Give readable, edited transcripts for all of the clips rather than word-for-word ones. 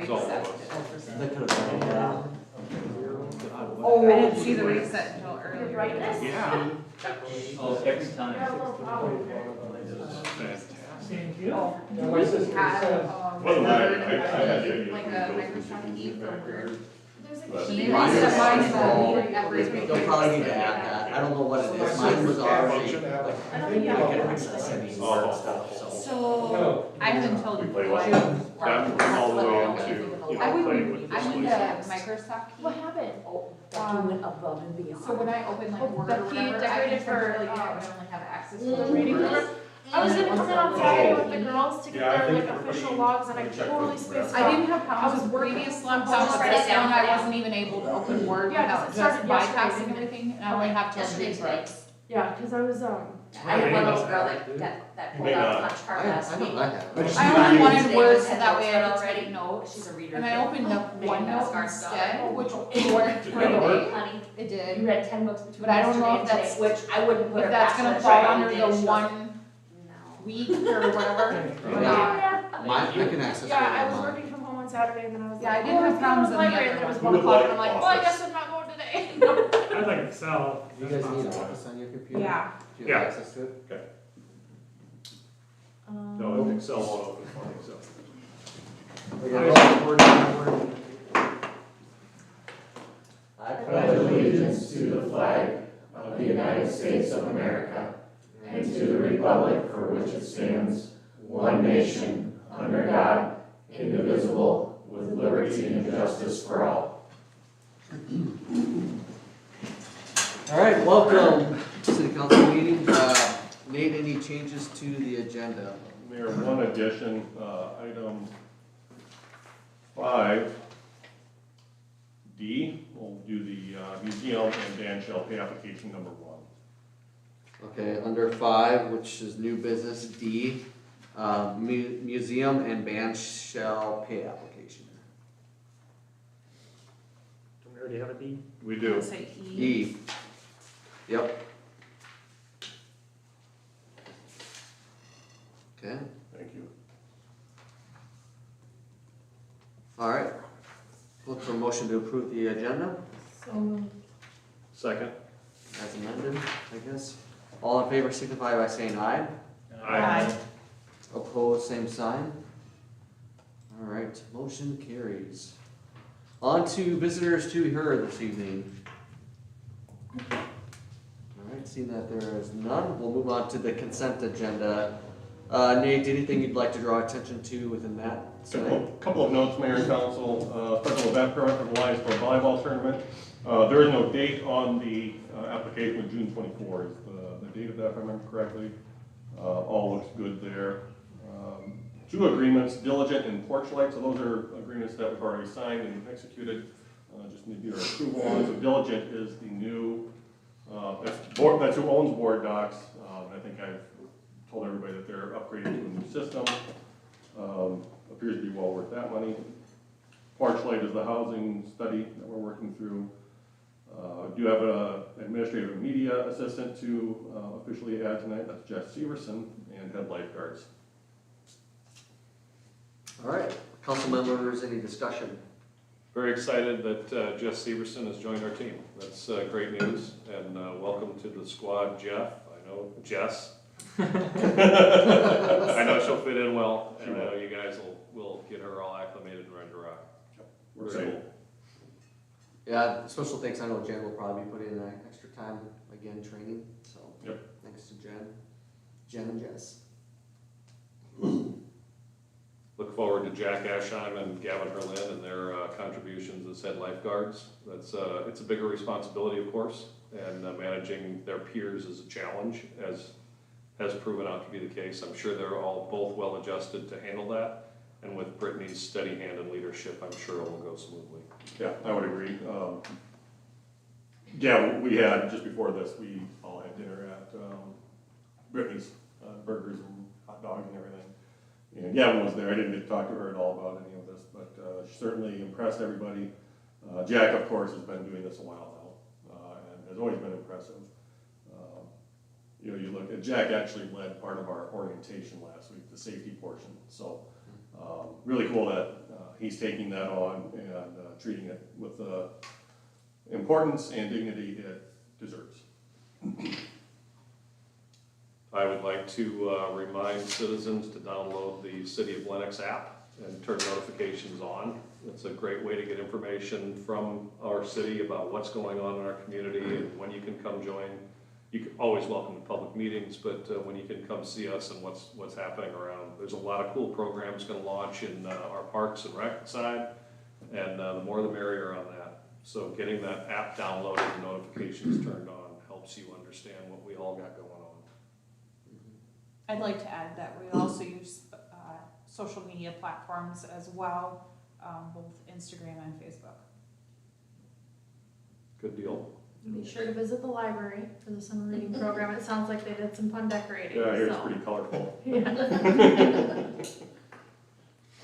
was all of us. accepted. That could have been, yeah. Oh, I didn't see the reset until earlier. Brightness? Yeah. Oh, every time. Got a little problem there. Fantastic. Thank you. Oh, My sister had, said, Wasn't I had the idea. like a Microsoft key for Word. There's a But- key. Mine is mine Oh, every. You'll probably need to add that, I don't know what it is, mine was already, like, I don't I think you have can to. access any Oh. Word stuff, so. So, I haven't told We you play why. That went all the way into, I playing wouldn't, with I went to this. Microsoft key. What happened? That went above and beyond. So when I open like Oh, Word or the key whatever, I decorated can for, temporarily get, I only have access to The the reading Word. room? I was gonna come in on Saturday with the girls to get Yeah, I their think like we're official pretty- logs and I we checked totally with spaced I out. didn't have I problems was with working. previous I'm laptops, just but write it this down one for I now. wasn't even able to open Word Yeah, 'cause without it just started yesterday, bypassing didn't it? everything, and I only have to Yesterday, read today. books. Yeah, cause I was, I had one of those girls that You pulled may out not. a punch card I last know week. I have. I only wanted Today Word was so had that notes way read I could already. take notes. She's a reader. And I opened up Megan OneNote Asgard's daughter. instead, which worked Did pretty that work? well. Honey, It you did. read 10 books between But I don't know yesterday if and today, which I wouldn't put If her that's past gonna that. fall Right, under you the did. She goes, one No. week or whatever. or yeah, not. yeah. Mine, I can access. Yeah, I Word was on mine. working from home on Saturday and then I was Yeah, I like, didn't have I'm problems going to the in the library, other and then it was one. 1 o'clock and I'm Who would like, like well, I Office? guess I'm not going today. I like Excel. Do you guys need Office on your computer? Yeah. Do you have Yeah. access to it? No, Excel won't open for me, so. We got Word on Word. I pledge allegiance to the flag of the United States of America and to the republic for which it stands, one nation, under God, indivisible, with liberty and justice for all. All right, welcome to City Council meeting. Nate, any changes to the agenda? Mayor, one addition, item 5D, we'll do the museum and Dan shall pay application number 1. Okay, under 5, which is new business, D, museum and band shall pay application. Do we already have a D? We do. Say E. E. Yep. Okay, Thank you. all right. Look for a motion to approve the agenda So, Second. as amended, I guess. All in favor signify by saying aye. Aye. Opposed, same sign. All right, motion carries. On to visitors to be heard this evening. All right, seeing that there is none, we'll move on to the consent agenda. Nate, anything you'd like to draw attention to within that? Couple of notes, Mayor and Council. Special event permit for the Lions Club volleyball tournament. There is no date on the application of June 24 is the date of that, if I remember correctly. All looks good there. 2 agreements, Diligent and Porch Light, so those are agreements that we've already signed and executed. Just need your approval on. So Diligent is the new, that's who owns Board Docs. I think I've told everybody that they're upgrading to a new system. Appears to be well worth that money. Porch Light is the housing study that we're working through. Do have an administrative and media assistant to officially add tonight. That's Jeff Severson, and head lifeguards. All right, council members, any discussion? Very excited that Jess Severson has joined our team. That's great news, and welcome to the squad, Jeff. I know Jess. I know she'll fit in well, and I know you guys will get her all acclimated and ready to rock. We're Very excited. cool. Yeah, special thanks, I know Jen will probably put in extra time, again, training, so. Yep. Thanks to Jen and Jess. Look forward to Jack Ashheim and Gavin Herlin and their contributions as head lifeguards. It's a bigger responsibility, of course, and managing their peers is a challenge, as has proven out to be the case. I'm sure they're all both well adjusted to handle that, and with Brittany's steady hand and leadership, I'm sure it will go smoothly. Yeah, I would agree. Yeah, we had, just before this, we all had dinner at Brittany's, burgers and hot dogs and everything. And Gavin was there. I didn't get to talk to her at all about any of this, but she certainly impressed everybody. Jack, of course, has been doing this a while now, and has always been impressive. You know, you look at, Jack actually led part of our orientation last week, the safety portion. So really cool that he's taking that on and treating it with the importance and dignity it deserves. I would like to remind citizens to download the City of Lennox app and turn notifications on. It's a great way to get information from our city about what's going on in our community and when you can come join. You can always welcome to public meetings, but when you can come see us and what's happening around. There's a lot of cool programs going to launch in our parks and rec side, and the more the merrier on that. So getting that app downloaded and notifications turned on helps you understand what we all got going on. I'd like to add that we also use social media platforms as well, both Instagram and Facebook. Good deal. Be sure to visit the library for the summer reading program. It sounds like they did some fun decorating. Yeah, here's so. pretty colorful. Yeah.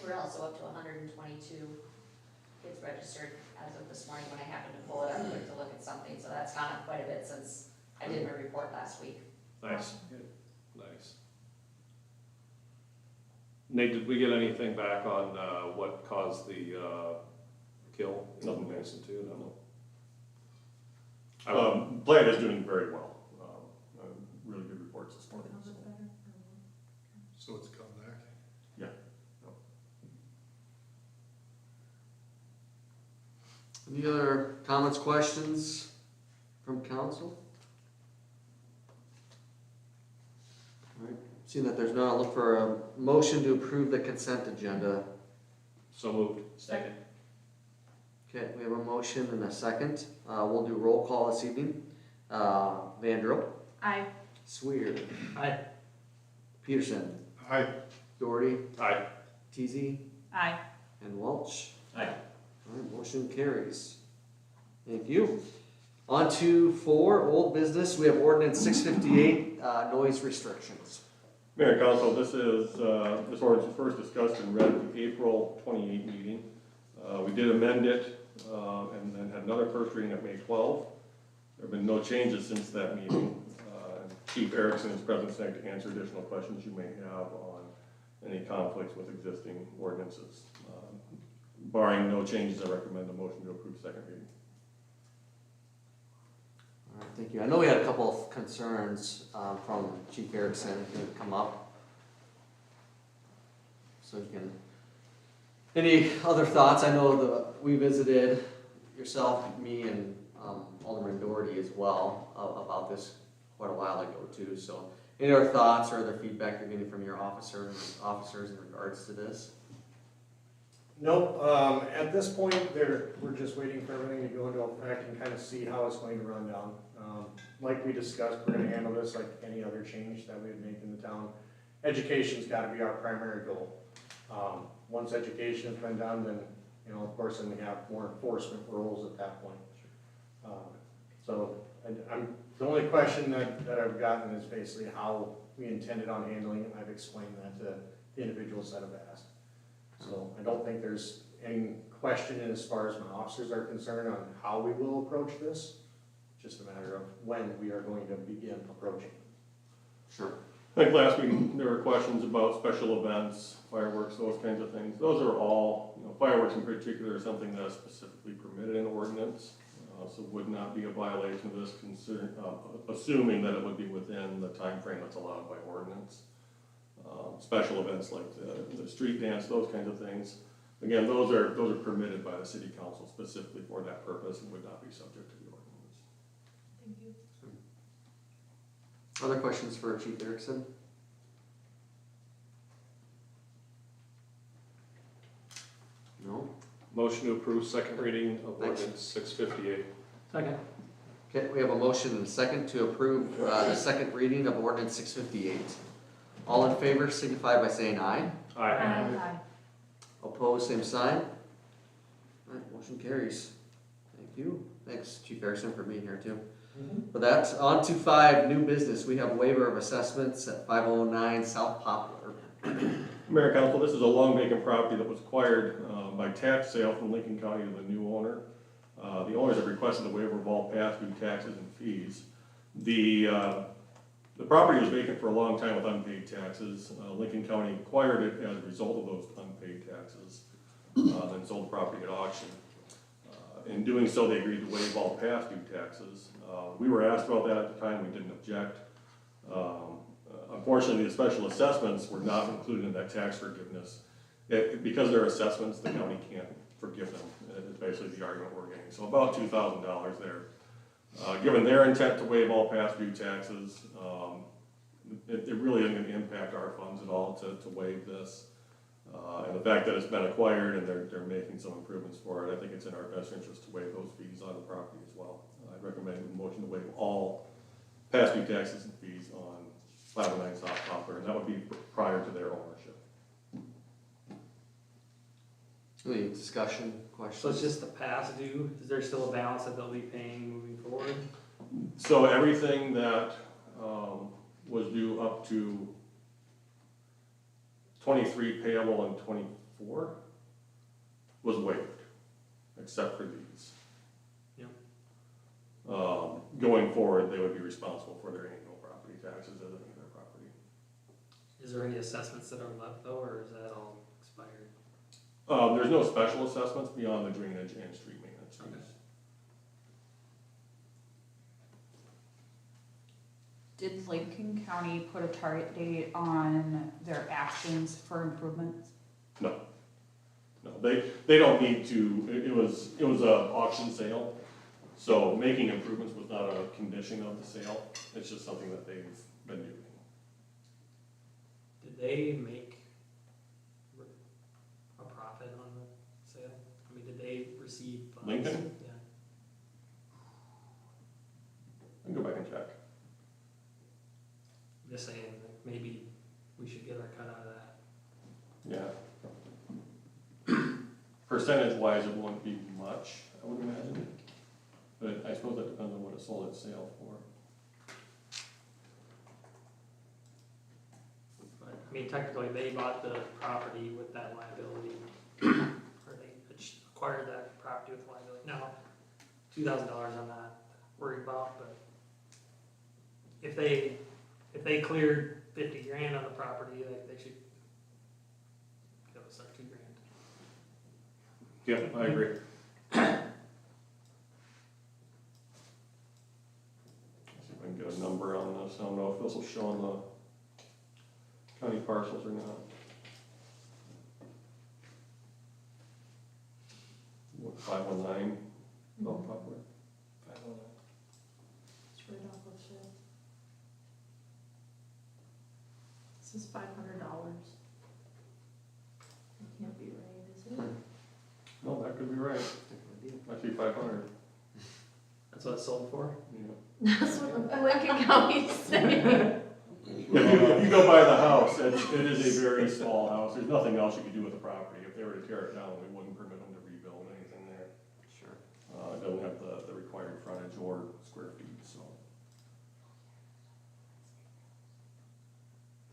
We're also up to 122 kids registered as of this morning when I happened to pull it up quick to look at something, so that's gone up quite a bit since I did my report last week. Nice, nice. Nate, did we get anything back on what caused the kill in Mason too? No. Plant is doing very well. Really good reports this morning. So. So it's come back? Yeah. Any other comments, questions from council? All right, seeing that there's none, I'll look for a motion to approve the consent agenda. So moved. Second. Okay, we have a motion and a second. We'll do roll call this evening. Vandrow, Aye. Sweer, Aye. Peterson, Aye. Doherty, Aye. Teasy, Aye. and Welch. Aye. All right, motion carries. Thank you. On to 4, old business. We have ordinance 658, noise restrictions. Mayor and Council, this ordinance was first discussed and read at the April 28 meeting. We did amend it and then had another first reading at May 12. There have been no changes since that meeting. Chief Erickson is present tonight to answer additional questions you may have on any conflicts with existing ordinances. Barring no changes, I recommend a motion to approve second reading. All right, thank you. I know we had a couple of concerns from Chief Erickson who had come up. So you can, any other thoughts? I know we visited, yourself, me, and Alderman Doherty as well about this quite a while ago too. So any other thoughts or other feedback you're getting from your officers in regards to this? Nope, at this point, we're just waiting for everything to go into effect and kind of see how it's going to run down. Like we discussed, we're gonna handle this like any other change that we would make in the town. Education's gotta be our primary goal. Once education's been done, then, you know, of course, then we have more enforcement roles at that point. So, the only question that I've gotten is basically how we intended on handling it. I've explained that to the individuals that have asked. So I don't think there's any question as far as my officers are concerned on how we will approach this. Just a matter of when we are going to begin approaching. Sure. I think last week there were questions about special events, fireworks, those kinds of things. Those are all, fireworks in particular is something that is specifically permitted in ordinance. So would not be a violation of this concern, assuming that it would be within the time frame that's allowed by ordinance. Special events like the street dance, those kinds of things. Again, those are permitted by the city council specifically for that purpose and would not be subject to the ordinance. Thank you. Other questions for Chief Erickson? No? Motion to approve second reading of ordinance 658. Second. Okay, we have a motion and a second to approve the second reading of ordinance 658. All in favor signify by saying aye. Aye. Aye. Opposed, same sign. All right, motion carries. Thank you. Thanks, Chief Erickson, for being here too. With that, on to 5, new business. We have waiver of assessments at 509 South Poplar. Mayor and Council, this is a long vacant property that was acquired by tax sale from Lincoln County to the new owner. The owners have requested a waiver of all past due taxes and fees. The property was vacant for a long time with unpaid taxes. Lincoln County acquired it as a result of those unpaid taxes. The and sold the property at auction. In doing so, they agreed to waive all past due taxes. We were asked about that at the time, we didn't object. Unfortunately, the special assessments were not included in that tax forgiveness. Because they're assessments, the county can't forgive them. It's basically the argument we're getting. So about $2,000 there. Given their intent to waive all past due taxes, it really isn't going to impact our funds at all to waive this. And the fact that it's been acquired and they're making some improvements for it, I think it's in our best interest to waive those fees on the property as well. I'd recommend a motion to waive all past due taxes and fees on 509 South Poplar, and that would be prior to their ownership. Any discussion, questions? So it's just the past due, is there still a balance that they'll be paying moving forward? So everything that was due up to 23 payable and 24 was waived, except for these. Yep. Going forward, they would be responsible for their annual property taxes as any other property. Is there any assessments that are left though, or is that all expired? There's no special assessments beyond the drainage and street maintenance fees. Okay. Did Lincoln County put a target date on their actions for improvements? No, they don't need to. It was a auction sale, so making improvements was not a condition of the sale. It's just something that they've been doing. Did they make a profit on the sale? I mean, did they receive funds? Lincoln? Yeah. I can go back and check. I'm just saying, like, maybe we should get our cut out of that. Yeah. Percentage wise, it wouldn't be much, I would imagine. But I suppose that depends on what it sold at sale for. But, I mean, technically, they bought the property with that liability, or they acquired that property with liability. Now, $2,000 I'm not worried about, but if they cleared 50 grand on the property, like, they should give us our $2 grand. Yeah, I agree. See if I can get a number on this. I don't know if this will show on the county parcels or not. What, 519? Oh, Poplar. 519. It's right off of shit. This is $500. It can't be right, is it? No, that could be right. Actually, 500. That's what it's sold for? Yeah. That's what the Lincoln County's saying. If you go by the house, it is a very small house. There's nothing else you could do with the property. If they were to tear it down, we wouldn't permit them to rebuild anything there. Sure. It doesn't have the required frontage or square feet, so.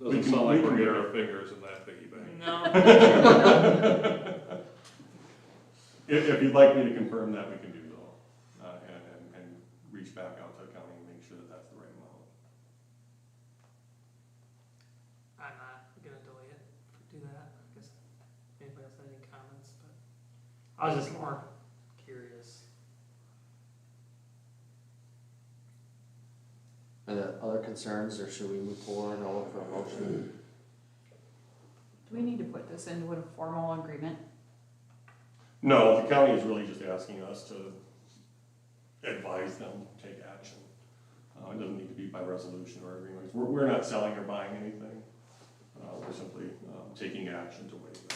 Doesn't sound like we're getting our fingers in that piggy bank. No. If you'd like me to confirm that, we can do so. And reach back out to the county and make sure that that's the right amount. I'm not gonna delay it, do that, I guess, anybody else have any comments, but I was just more curious. Are there other concerns, or should we move forward and look for a motion? Do we need to put this into a formal agreement? No, the county is really just asking us to advise them to take action. It doesn't need to be by resolution or agreement. We're not selling or buying anything. We're simply taking action to waive it.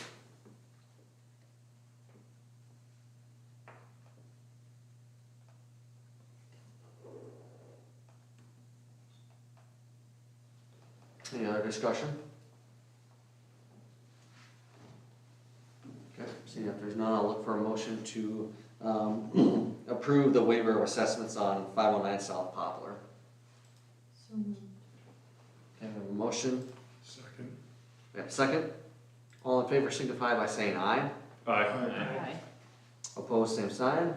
Any other discussion? Okay, seeing if there's none, I'll look for a motion to approve the waiver of assessments on 509 South Poplar. So moved. Okay, we have a motion, Second. we have a second. All in favor signify by saying aye. Aye. Aye. Opposed, same sign.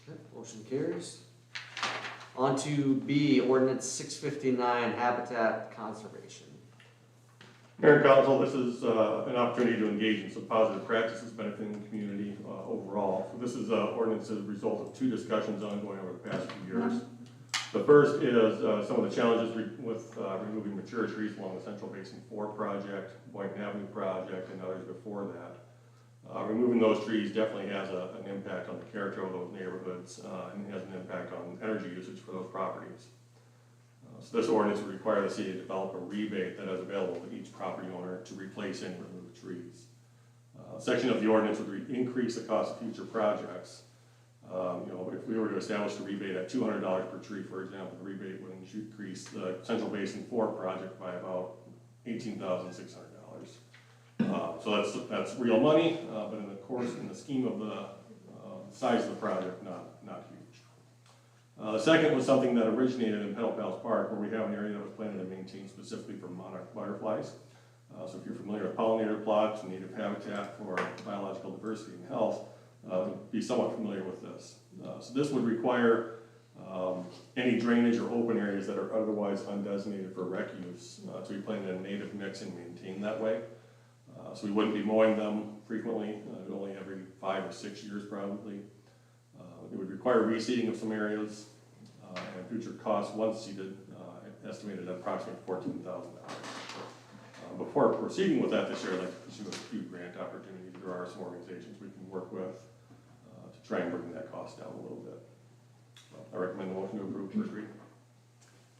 Okay, motion carries. On to B, ordinance 659, habitat conservation. Mayor and Council, this is an opportunity to engage in some positive practices benefiting the community. This is an ordinance as a result of 2 discussions ongoing over the past few years. The first is some of the challenges with removing mature trees along the Central Basin 4 project, Boynton Avenue project, and others before that. Removing those trees definitely has an impact on the character of those neighborhoods and has an impact on energy usage for those properties. So this ordinance would require the city to develop a rebate that is available to each property owner to replace any removed trees. A section of the ordinance would increase the cost of future projects. If we were to establish a rebate at $200 per tree, for example, the rebate would increase the Central Basin 4 project by about $18,600. So that's real money, but in the scheme of the size of the project, not huge. The second was something that originated in Petal Pals Park, where we have an area that was planted and maintained specifically for monarch butterflies. So if you're familiar with pollinator plots and native habitat for biological diversity and health, be somewhat familiar with this. So this would require any drainage or open areas that are otherwise undesignated for rec use to be planted in a native mix and maintained that way. So we wouldn't be mowing them frequently, only every 5 or 6 years probably. It would require reseeding of some areas, and future costs once seeded, estimated at approximately $14,000. Before proceeding with that this year, I'd like to pursue a few grant opportunities. There are some organizations we can work with to try and bring that cost down a little bit. I recommend the motion to approve first reading.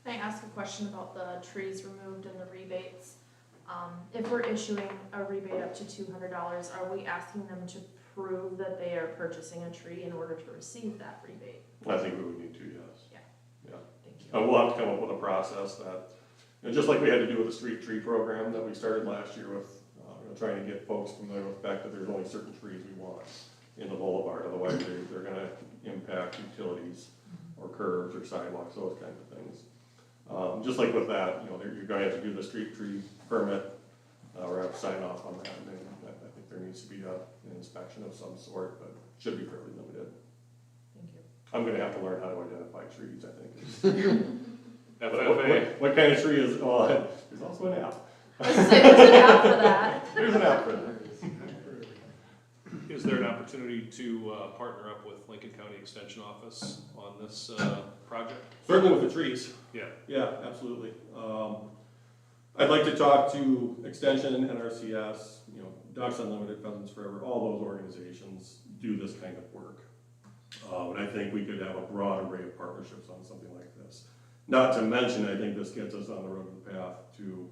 Can I ask a question about the trees removed and the rebates? If we're issuing a rebate up to $200, are we asking them to prove that they are purchasing a tree in order to receive that rebate? I think we would need to, yes. Thank you. We'll have to come up with a process that, just like we had to do with the street tree program that we started last year with, trying to get folks familiar with the fact that there's only certain trees we want in the boulevard, otherwise they're gonna impact utilities or curbs or sidewalks, those kinds of things. Just like with that, you're gonna have to do the street tree permit, or have to sign off on that, and I think there needs to be an inspection of some sort, but it should be fairly limited. Thank you. I'm gonna have to learn how to identify trees, I think. FFA. What kind of tree is, there's also an app. I was gonna say, there's an app for that. There's an app for that. Is there an opportunity to partner up with Lincoln County Extension Office on this project? Certainly with the trees. Yeah. Yeah, absolutely. I'd like to talk to Extension, NRCS, Ducks Unlimited, Pheasants Forever, all those organizations do this kind of work. And I think we could have a broad array of partnerships on something like this. Not to mention, I think this gets us on the road to the path to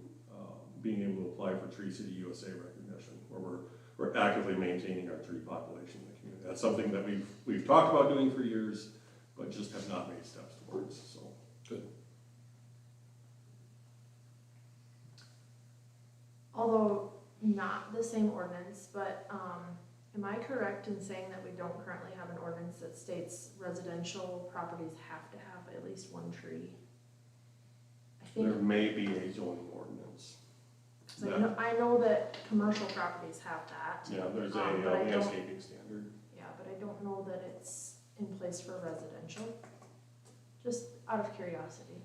being able to apply for Tree City USA recognition, where we're actively maintaining our tree population in the community. That's something that we've talked about doing for years, but just have not made steps towards, so. Good. Although not the same ordinance, but am I correct in saying that we don't currently have an ordinance that states residential properties have to have at least one tree? I There think, may be a zoning ordinance. 'cause I know that commercial properties have that. Yeah, there's a But I don't- landscaping standard. Yeah, but I don't know that it's in place for residential, just out of curiosity.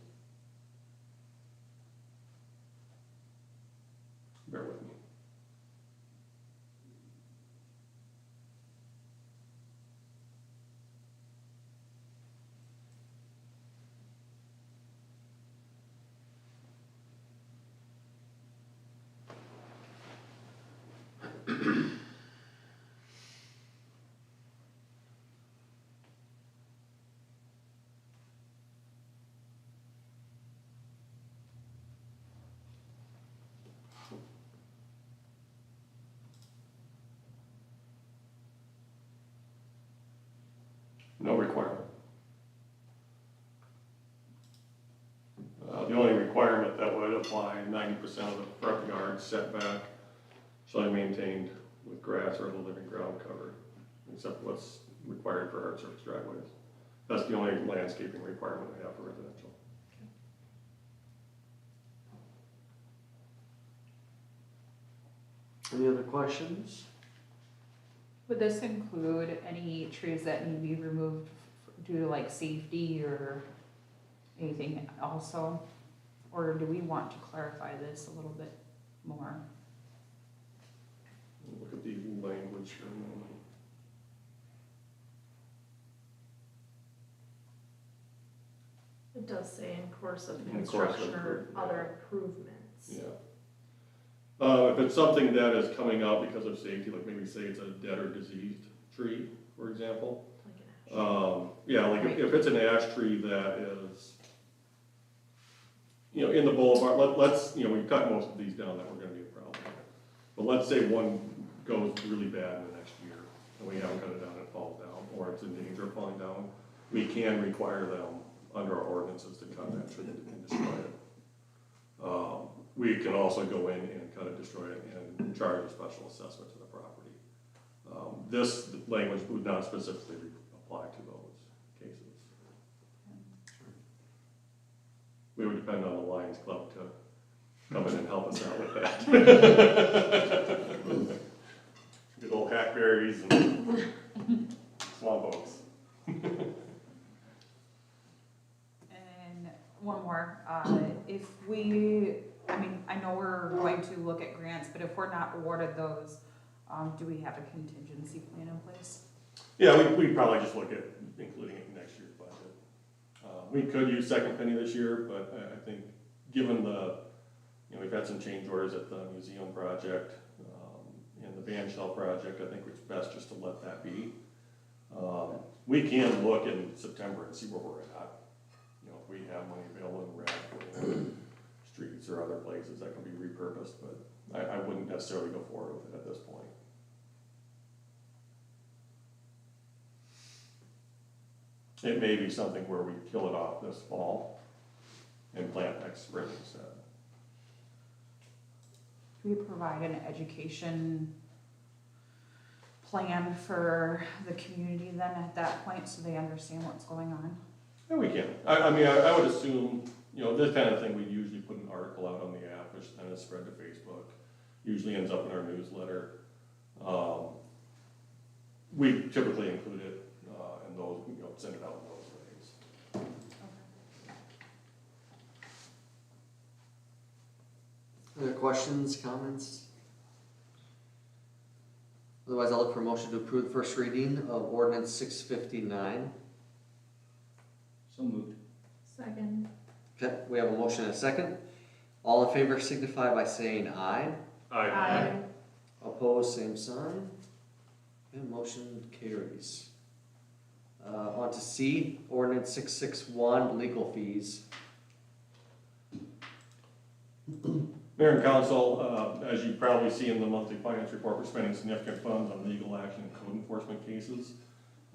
Bear with me. No requirement. The only requirement that would apply, 90% of the front yard setback shall be maintained with grass or the living ground cover, except what's required for hard surface driveways. That's the only landscaping requirement we have for residential. Any other questions? Would this include any trees that need to be removed due to like safety or anything also? Or do we want to clarify this a little bit more? Look at the language for a moment. does say in course of In course of construction or improvement. other improvements. Yeah. If it's something that is coming out because of safety, like maybe say it's a dead or diseased tree, for example. Like an ash. Yeah, like if it's an ash tree that is, in the boulevard, let's, we cut most of these down that we're gonna be a problem. But let's say one goes really bad in the next year, and we haven't cut it down, and it falls down, or it's in danger of falling down, we can require them under our ordinances to cut that tree and destroy it. We can also go in and cut it, destroy it, and charge a special assessment to the property. This language would not specifically apply to those cases. We would depend on the Lions Club to come in and help us out with that. Good old hackberries and swamp oaks. And one more, if I know we're going to look at grants, but if we're not awarded those, do we have a contingency plan in place? Yeah, we'd probably just look at including it in next year's budget. We could use second penny this year, but I think given we've had some change orders at the museum project, and the band shell project, I think it's best just to let that be. We can look in September and see where we're at. If we have money available in rec or streets or other places that can be repurposed, but I wouldn't necessarily go forward with it at this point. It may be something where we kill it off this fall and plant next spring instead. Do we provide an education plan for the community then at that point, so they understand what's going on? Yeah, we can. I would assume, this kind of thing, we usually put an article out on the app, which then is spread to Facebook, usually ends up in our newsletter. We typically include it in those, send it out in those ways. Other questions, comments? Otherwise, I'll look for a motion to approve the first reading of ordinance 659. So moved. Second. Okay, we have a motion and a second. All in favor signify by saying aye. Aye. Opposed, same sign. Okay, motion carries. On to C, ordinance 661, legal fees. Mayor and council, as you probably see in the monthly finance report, we're spending significant funds on legal action and code enforcement cases.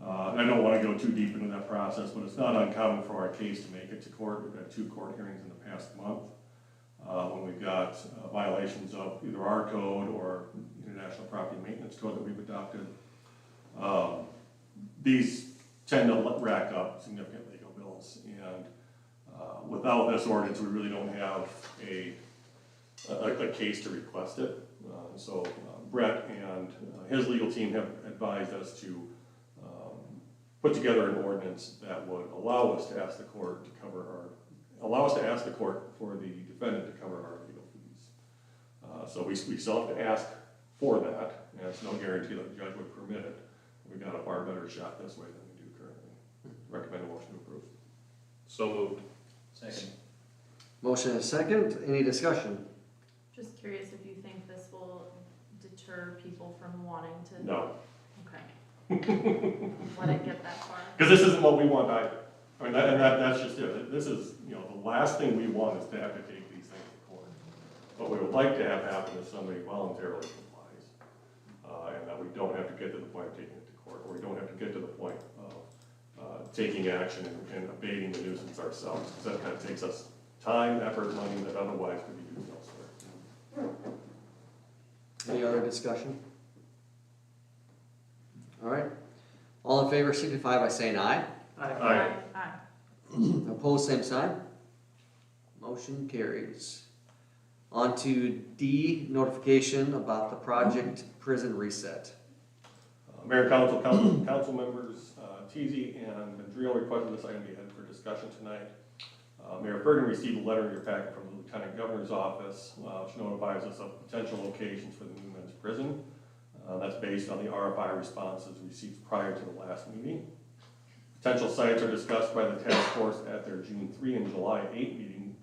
And I don't want to go too deep into that process, but it's not uncommon for our case to make it to court. We've had 2 court hearings in the past month when we've got violations of either our code or International Property Maintenance Code that we've adopted. These tend to rack up significant legal bills, and without this ordinance, we really don't have a case to request it. So Brett and his legal team have advised us to put together an ordinance that would allow us to ask the court for the defendant to cover our legal fees. So we still have to ask for that, and it's no guarantee that the judge would permit it. We've got a far better shot this way than we do currently. Recommend a motion to approve. So moved. Second. Motion and a second, any discussion? Just curious if you think this will deter people from wanting to. No. Okay. Let it get that far. Because this isn't what we want either. That's just it. This is, the last thing we want is to have to take these things to court. What we would like to have happen is somebody voluntarily complies, and that we don't have to get to the point of taking it to court, or we don't have to get to the point of taking action and abating the nuisance ourselves, because that kind of takes us time, effort, money that otherwise could be used elsewhere. Any other discussion? All right, all in favor signify by saying aye. Aye. Aye. Opposed, same sign. Motion carries. On to D, notification about the project prison reset. Mayor, council members, Teasy and Vendrio requested this item be added for discussion tonight. Mayor Bergen received a letter in your packet from the Lieutenant Governor's office, which notifies us of potential locations for the new men's prison. That's based on the RFI responses received prior to the last meeting. Potential sites are discussed by the task force at their June 3 and July 8 meeting,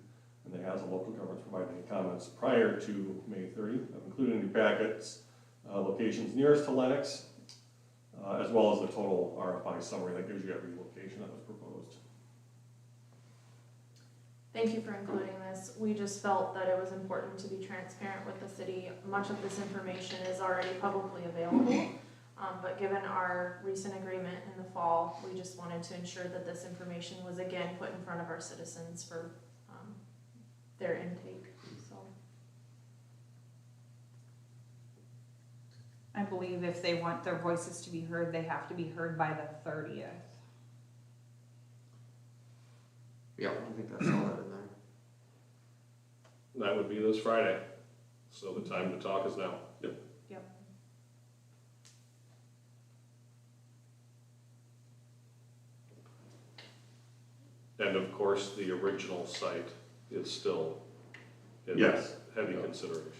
and they has a local government provide any comments prior to May 30. I've included in your packets locations nearest to Lennox, as well as the total RFI summary that gives you every location that was proposed. Thank you for including this. We just felt that it was important to be transparent with the city. Much of this information is already publicly available, but given our recent agreement in the fall, we just wanted to ensure that this information was again put in front of our citizens for their intake, so. I believe if they want their voices to be heard, they have to be heard by the 30th. Yeah, I think that's all that in there. That would be this Friday, so the time to talk is now. Yep. And of course, the original site is still in Yes. heavy consideration.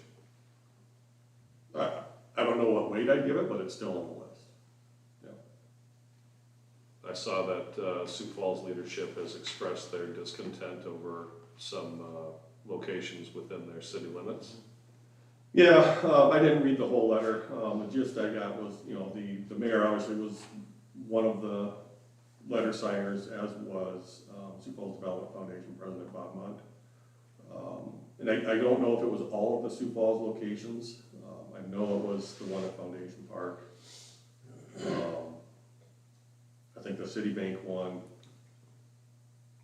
I don't know what weight I'd give it, but it's still on the list. I saw that Sioux Falls leadership has expressed their discontent over some locations within their city limits. Yeah, I didn't read the whole letter. The gist I got was, the mayor obviously was one of the letter signers, as was Sioux Falls Development Foundation President Bob Munt. And I don't know if it was all of the Sioux Falls locations. I know it was the one at Foundation Park. I think the Citibank one,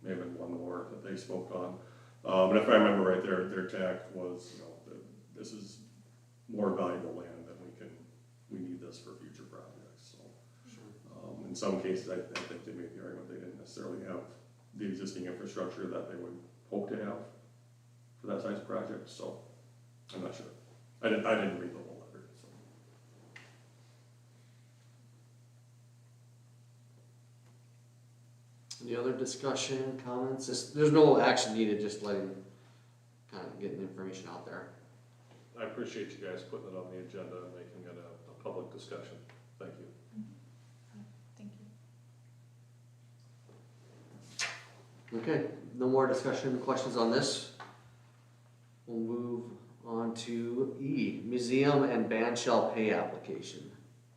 may have been one more that they spoke on. But if I remember right, their tact was, this is more valuable land than we need this for future projects, so. Sure. In some cases, I think they made the argument they didn't necessarily have the existing infrastructure that they would hope to have for that size project, so I'm not sure. I didn't read the whole letter, so. Any other discussion, comments? There's no action needed, just kind of getting information out there. I appreciate you guys putting it on the agenda and making it a public discussion. Thank you. Thank you. Okay, no more discussion, questions on this? We'll move on to E, museum and band shell pay application.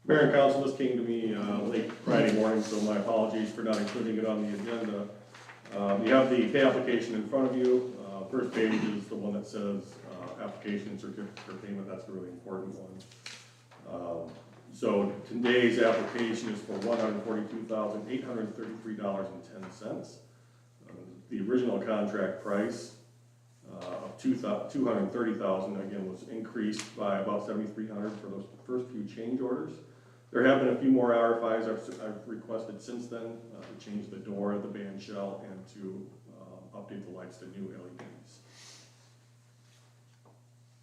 Mayor and council, this came to me late Friday morning, so my apologies for not including it on the agenda. You have the pay application in front of you. First page is the one that says application and certificate for payment. That's the really important one. So today's application is for $142,833.10. The original contract price of $230,000 again was increased by about $7,300 for those first few change orders. There have been a few more RFIs I've requested since then to change the door, the band shell, and to update the lights to new LEDs.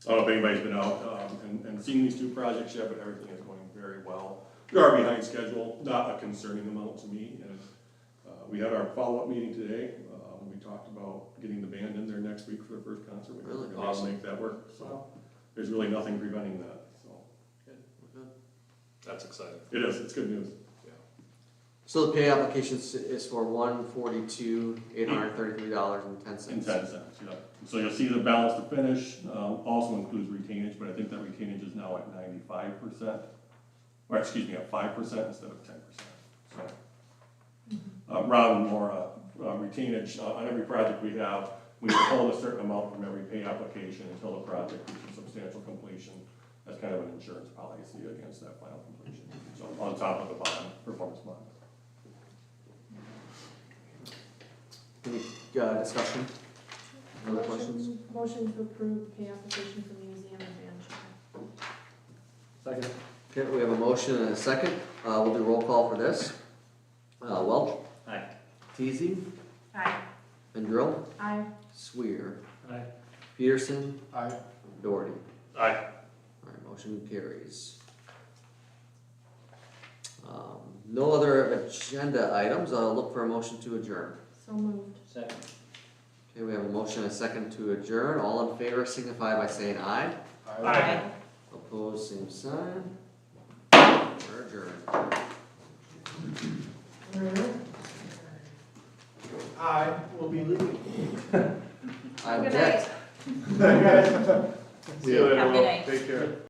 I don't know if anybody's been out and seen these two projects yet, but everything is going very well. We are behind schedule, not a concerning amount to me. And we had our follow-up meeting today. We talked about getting the band in there next week for the first concert. We're Really? going to Awesome. make that work. So there's really nothing preventing that. So That's exciting. it is. It's good news. So the pay application is for $142,833.10. In 10 cents, yeah. So you'll see the balance to finish also includes retainage, but I think that retainage is now at 95%, or excuse me, at 5% instead of 10%. So Ron, more retainage on every project we have, we withhold a certain amount from every pay application until the project reaches substantial completion. That's kind of an insurance policy against that final completion. So on top of the bond, performance bond. Any discussion? Other questions? Motion to approve pay application for museum and band shell. Second. Okay, we have a motion and a second. We'll do roll call for this. Welch? Aye. Teasy? Aye. Vendrill? Aye. Swear? Aye. Peterson? Aye. Doherty? Aye. Alright, motion carries. No other agenda items. I'll look for a motion to adjourn. So moved. Second. Okay, we have a motion and a second to adjourn. All in favor signify by saying aye. Aye. Opposed, same sign. We're adjourned. I will be leaving. I Good object. night. See you later, Have a good Will. night. Take care.